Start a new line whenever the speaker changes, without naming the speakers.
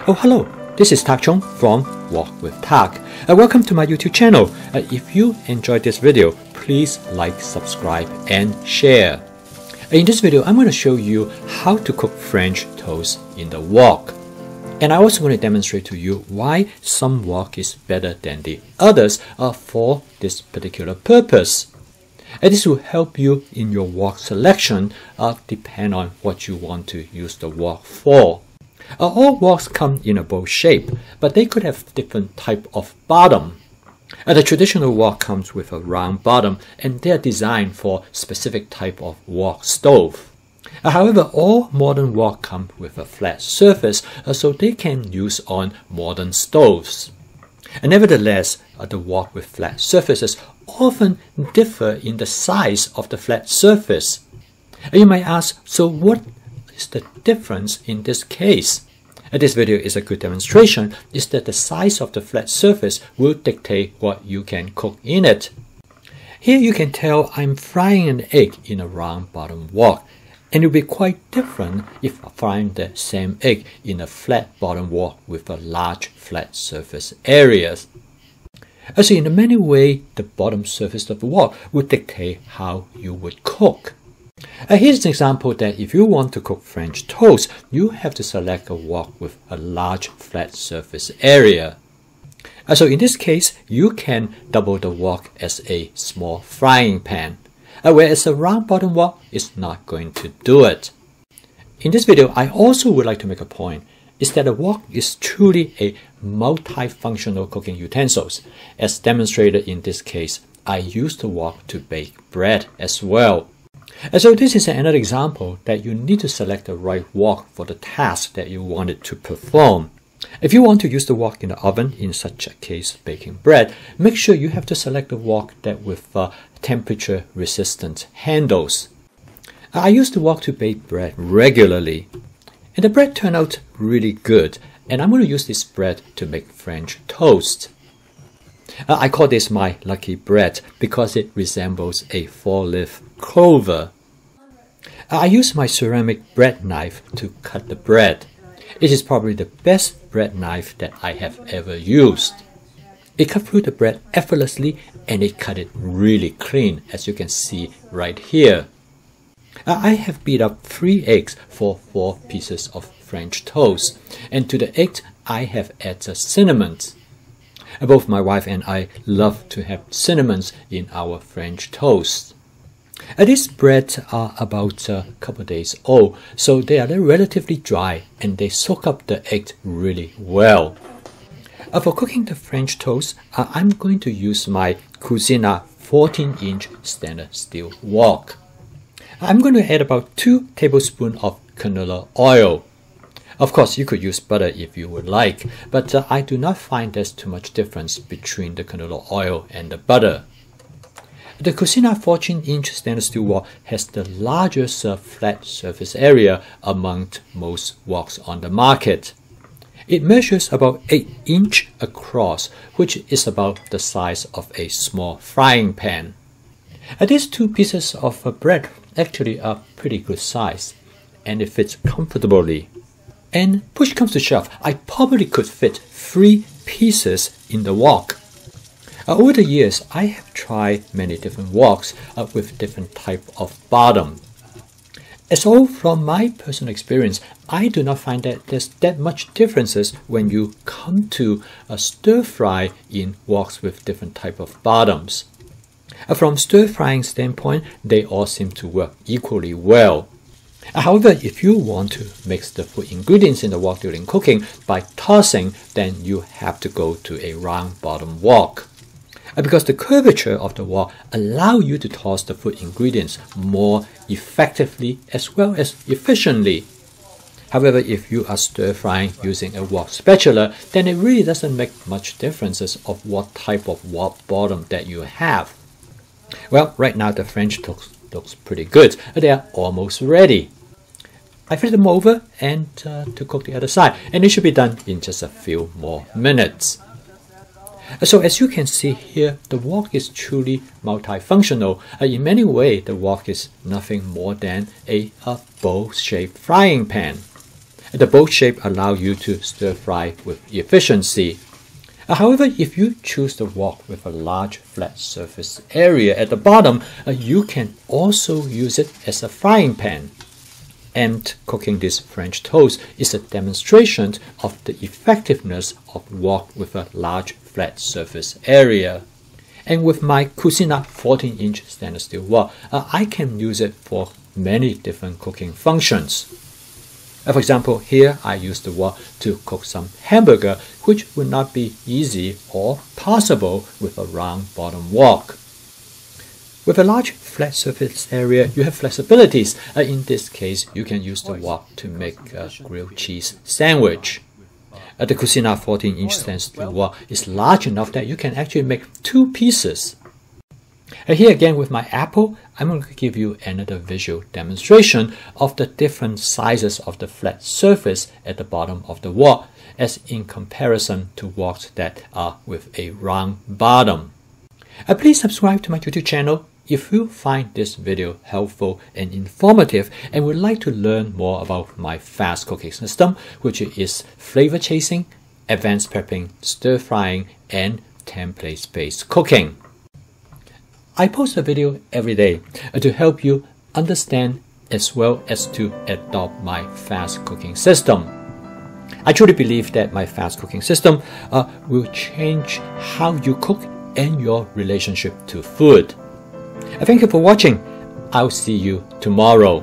Oh, hello, this is Tak Chung from Walk with Tak. Welcome to my YouTube channel. If you enjoyed this video, please like, subscribe, and share. In this video, I'm going to show you how to cook French toast in the wok. And I'm also going to demonstrate to you why some wok is better than the others for this particular purpose. And this will help you in your wok selection, depend on what you want to use the wok for. All woks come in a bowl shape, but they could have different type of bottom. The traditional wok comes with a round bottom, and they are designed for specific type of wok stove. However, all modern wok come with a flat surface, so they can use on modern stoves. Nevertheless, the wok with flat surfaces often differ in the size of the flat surface. You might ask, so what is the difference in this case? This video is a good demonstration, is that the size of the flat surface will dictate what you can cook in it. Here you can tell I'm frying an egg in a round bottom wok, and it will be quite different if frying the same egg in a flat bottom wok with a large flat surface areas. So in many ways, the bottom surface of the wok will dictate how you would cook. Here's an example that if you want to cook French toast, you have to select a wok with a large flat surface area. So in this case, you can double the wok as a small frying pan, whereas a round bottom wok is not going to do it. In this video, I also would like to make a point, is that a wok is truly a multifunctional cooking utensils. As demonstrated in this case, I use the wok to bake bread as well. And so this is another example that you need to select the right wok for the task that you wanted to perform. If you want to use the wok in the oven, in such a case baking bread, make sure you have to select the wok that with temperature resistant handles. I use the wok to bake bread regularly, and the bread turned out really good, and I'm going to use this bread to make French toast. I call this my lucky bread because it resembles a four-leaf clover. I use my ceramic bread knife to cut the bread. It is probably the best bread knife that I have ever used. It cut through the bread effortlessly, and it cut it really clean, as you can see right here. I have beat up 3 eggs for 4 pieces of French toast, and to the eggs I have added cinnamon. Both my wife and I love to have cinnamons in our French toast. These breads are about a couple of days old, so they are relatively dry and they soak up the egg really well. For cooking the French toast, I'm going to use my Cuisinart 14-inch stainless steel wok. I'm going to add about 2 tablespoons of canola oil. Of course, you could use butter if you would like, but I do not find there's too much difference between the canola oil and the butter. The Cuisinart 14-inch stainless steel wok has the largest flat surface area among most woks on the market. It measures about 8 inches across, which is about the size of a small frying pan. These 2 pieces of bread actually are pretty good size, and it fits comfortably. And push comes to shove, I probably could fit 3 pieces in the wok. Over the years, I have tried many different woks with different type of bottom. So from my personal experience, I do not find that there's that much differences when you come to stir fry in woks with different type of bottoms. From stir frying standpoint, they all seem to work equally well. However, if you want to mix the food ingredients in the wok during cooking by tossing, then you have to go to a round bottom wok. Because the curvature of the wok allows you to toss the food ingredients more effectively as well as efficiently. However, if you are stir frying using a wok spatula, then it really doesn't make much differences of what type of wok bottom that you have. Well, right now the French toast looks pretty good. They are almost ready. I flip them over and to cook the other side, and it should be done in just a few more minutes. So as you can see here, the wok is truly multifunctional. In many ways, the wok is nothing more than a bowl-shaped frying pan. The bowl shape allows you to stir fry with efficiency. However, if you choose the wok with a large flat surface area at the bottom, you can also use it as a frying pan. And cooking this French toast is a demonstration of the effectiveness of wok with a large flat surface area. And with my Cuisinart 14-inch stainless steel wok, I can use it for many different cooking functions. For example, here I use the wok to cook some hamburger, which would not be easy or possible with a round bottom wok. With a large flat surface area, you have flexibilities. In this case, you can use the wok to make a grilled cheese sandwich. The Cuisinart 14-inch stainless steel wok is large enough that you can actually make 2 pieces. Here again with my apple, I'm going to give you another visual demonstration of the different sizes of the flat surface at the bottom of the wok, as in comparison to woks that are with a round bottom. Please subscribe to my YouTube channel if you find this video helpful and informative and would like to learn more about my fast cooking system, which is flavor chasing, advanced prepping, stir frying, and template-based cooking. I post a video every day to help you understand as well as to adopt my fast cooking system. I truly believe that my fast cooking system will change how you cook and your relationship to food. Thank you for watching. I'll see you tomorrow.